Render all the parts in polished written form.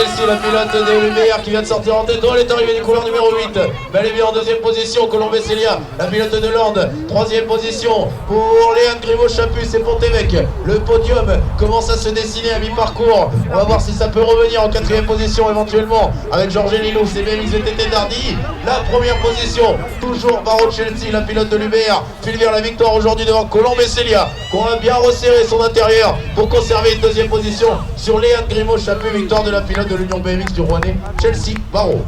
Chelsea, la pilote de Lumière qui vient de sortir en tête. Elle est arrivée du couleur numéro 8. Elle est bien en deuxième position. Colombe Célia, la pilote de Lande. Troisième position pour Léane Grimaud-Chapus et Pont-Évêque. Le podium commence à se dessiner à mi-parcours. On va voir si ça peut revenir en quatrième position éventuellement avec Georges Lilou. C'est BMX VTT d'Ardy. La première position, toujours Barreau de Chelsea, la pilote de l'UBR, file vers la victoire aujourd'hui devant Colombe Célia, qu'on a bien resserré son intérieur pour conserver une deuxième position sur Léane Grimaud-Chapus, victoire de la pilote de l'Union BMX du Rouennais, Chelsea Barreau.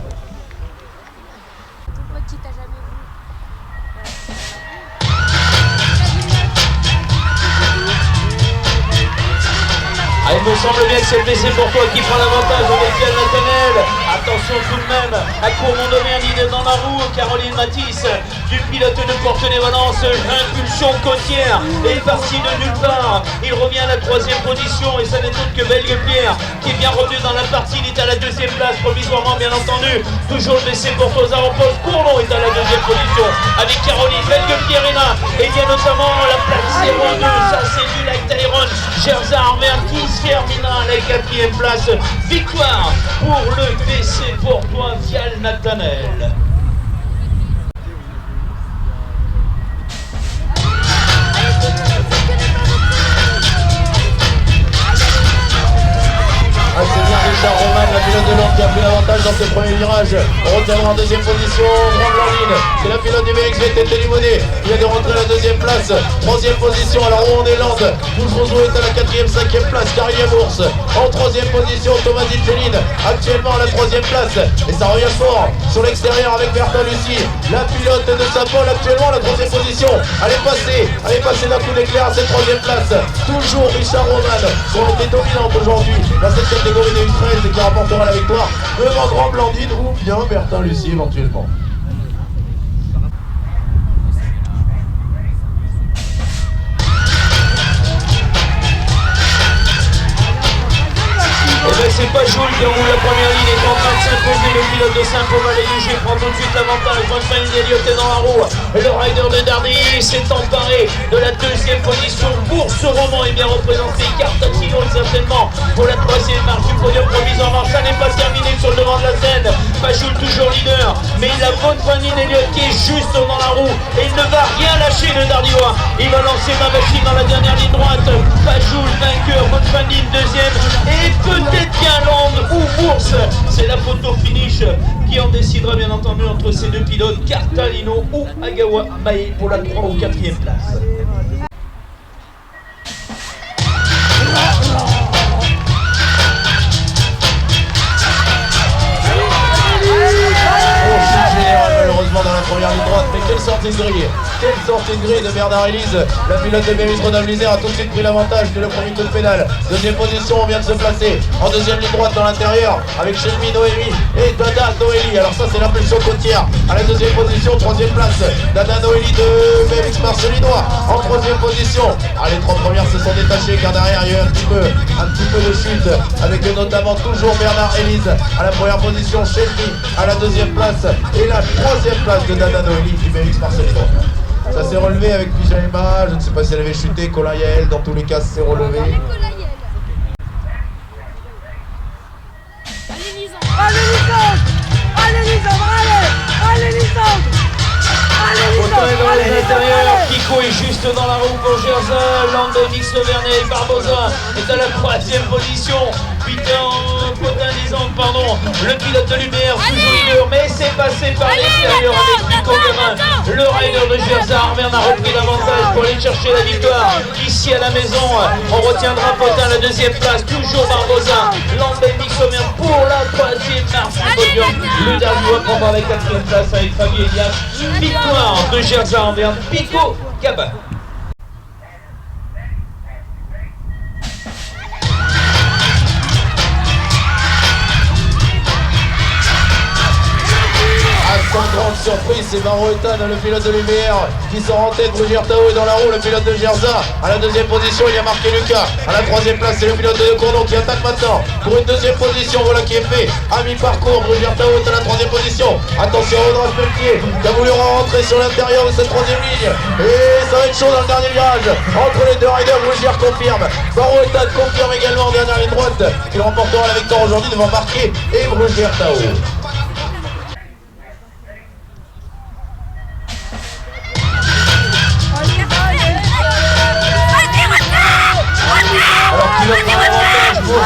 Ah, il me semble bien que c'est le PC pour toi qui prend l'avantage avec Yann Nathanaël. Attention tout de même à Courmont d'Auvergne dans la roue. Caroline Matisse du pilote de Porte-les-Valences. Impulsion côtière est parti de nulle part. Il revient à la troisième position et ça n'est autre que Belgue-Pierre qui est bien revenu dans la partie. Il est à la deuxième place provisoirement bien entendu. Toujours le PC pour toi aux avant-postes. Courmont est à la deuxième position avec Caroline. Belgue-Pierre est là. Et bien notamment la plaque 02. Ça c'est du Light Iron. Gerza Arverne qui terminera à la quatrième place. Victoire pour le PC pour toi, Vial Nathanaël. Ah, c'est bien Richard Roman, la pilote de Lande qui a pris l'avantage dans ses premiers virages. On retiendra en deuxième position Grande Blandine. C'est la pilote du BX VTT Limonée qui vient de rentrer à la deuxième place. Troisième position, alors où on est Lande. Bougezou est à la quatrième, cinquième place. Carrière Bourse en troisième position. Thomas Céline actuellement à la troisième place. Et ça revient fort sur l'extérieur avec Bertrand Lucie. La pilote de Saint-Paul actuellement à la troisième position. Elle est passée d'un coup d'éclair à cette troisième place. Toujours Richard Roman, qui a été dominante aujourd'hui dans cette catégorie des U13 et qui remportera la victoire devant Grande Blandine ou bien Bertin Lucie éventuellement. Et bien c'est pas Jules qui roule la première ligne, est en train de s'imposer. Le pilote de Saint-Paul-Valéluger prend tout de suite l'avantage. Bonne Elliott est dans la roue. Le rider de Dardy s'est emparé de la deuxième position. Bourse Roman est bien représenté. Cartatino certainement pour la troisième marche du podium provisoirement. Ça n'est pas terminé sur le devant de la scène. Pajoul toujours leader, mais la bonne Elliott qui est juste dans la roue. Et il ne va rien lâcher de Dardiois. Il va lancer ma machine dans la dernière ligne droite. Pajoul vainqueur, bonne deuxième. Et peut-être bien Lande ou Bourse. C'est la photo finish qui en décidera bien entendu entre ces deux pilotes, Cartalino ou Agawa Mae pour la 3 ou 4e place. Malheureusement dans la première ligne droite, mais quelle sortie de grille! Quelle sortie de grille de Bernard Élise! La pilote de BMX Grenoble-Isère a tout de suite pris l'avantage dès le premier coup de pédale. Deuxième position, on vient de se placer en deuxième ligne droite dans l'intérieur avec Shelby Noémie et Dada Noélie. Alors ça c'est l'impulsion côtière à la deuxième position, troisième place. Dada Noélie de BMX Marcelinois en troisième position. Ah, les trois premières se sont détachées car derrière il y a eu un petit peu de chute avec notamment toujours Bernard Élise à la première position, Shelby à la deuxième place et la troisième place de Dada Noélie du BMX Marcelinois. Ça s'est relevé avec Pijaima, je ne sais pas si elle avait chuté, Colin Yael, dans tous les cas s'est relevé. Allez, l'intérieur, Pico est juste dans la roue pour Gerza, Lande, Mix Vernet et Barbosa est à la troisième position. Peter Potin pardon, le pilote de l'UBR toujours leader, mais c'est passé par l'extérieur avec Pico Guérin. Le rider de Gerza Arverne a repris l'avantage pour aller chercher la victoire. Ici à la maison, on retiendra Potin la deuxième place, toujours Barbosa. Lande et Mix Vernet pour la troisième marche du podium. Le dernier va prendre la quatrième place avec Fabien Elias. Victoire de Gerza Arverne, Pico Cabin. Sans grande surprise, c'est Maroetan, le pilote de l'UBR, qui sort en tête. Roger Tao est dans la roue, le pilote de Gerza. À la deuxième position, il y a marqué Lucas. À la troisième place, c'est le pilote de Courdon qui attaque maintenant pour une deuxième position. Voilà qui est fait à mi-parcours. Roger Tao est à la troisième position. Attention, Audrey Pelletier qui a voulu rentrer sur l'intérieur de cette troisième ligne. Et ça va être chaud dans le dernier virage. Entre les deux riders, Roger confirme. Maroetan confirme également en dernière ligne droite. Il remportera la victoire aujourd'hui devant Marquet et Roger Tao. Alors qui va prendre l'avantage pour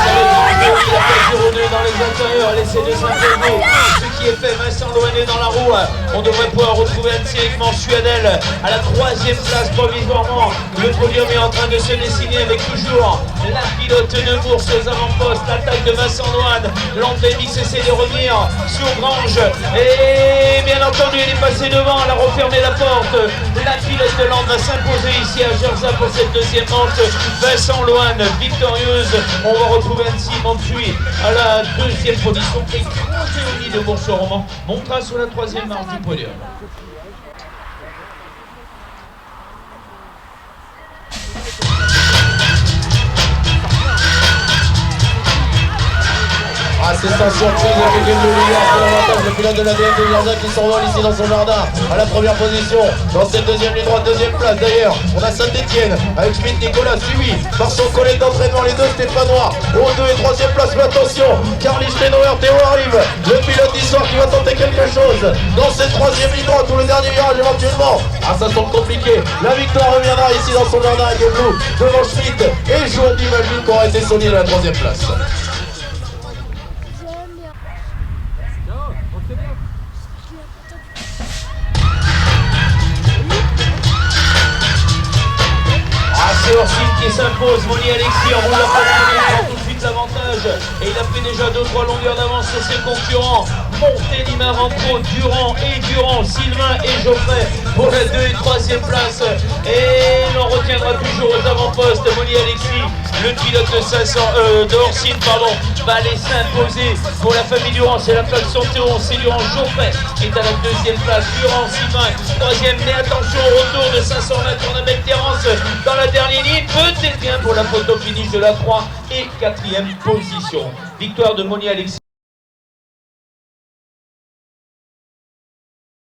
il a fait 0-2 dans les intérieurs, l'essai de s'imposer. Ce qui est fait, Vincent Lohan est dans la roue. On devrait pouvoir retrouver Anne-Céline Mansuadel à la troisième place provisoirement. Le podium est en train de se dessiner avec toujours la pilote de Bourse aux avant-postes. L'attaque de Vincent Lohan. L'Andémix essaie de revenir sur Grange. Et bien entendu, il est passé devant, elle a refermé la porte. La pilote de Land va s'imposer ici à Gerza pour cette deuxième manche. Vincent Lohan victorieuse. On va retrouver Anne-Céline Mansuy à la deuxième position. Et Théonie de Bourse-Roman montera sur la troisième marche du podium. Ah, c'est sans surprise, avec une l'avantage, le pilote de l'ADN de Gerza qui s'envole ici dans son jardin à la première position. Dans cette deuxième ligne droite, deuxième place d'ailleurs, on a Saint-Etienne avec Schmitt Nicolas suivi par son collègue d'entraînement, les deux Stéphanois au 2 et 3e place. Mais attention, Carly Steinauer, Théo arrive, le pilote d'histoire qui va tenter quelque chose dans cette troisième ligne droite ou le dernier virage éventuellement. Ah, ça semble compliqué. La victoire reviendra ici dans son jardin avec Blue devant Schmitt et Jourdi Malvin qui aura été solide à la troisième place. C'est Orsine qui s'impose, Moni Alexis en roulant prend tout de suite l'avantage et il a pris déjà 2-3 longueurs d'avance sur ses concurrents. Montélimar Rentro, Durand et Durand, Sylvain et Geoffrey pour la 2 et 3e place. Et l'on retiendra toujours aux avant-postes Moni Alexis, le pilote de Orsine, va aller s'imposer pour la famille Durand. C'est la plaque 111, c'est Durand Geoffrey qui est à la 2e place, Durand, Sylvain 3e. Mais attention au retour de 500 mètres, on a Belle Terrence dans la dernière ligne, peut-être bien pour la photo finish de la 3 et 4e position. Victoire de Moni Alexis.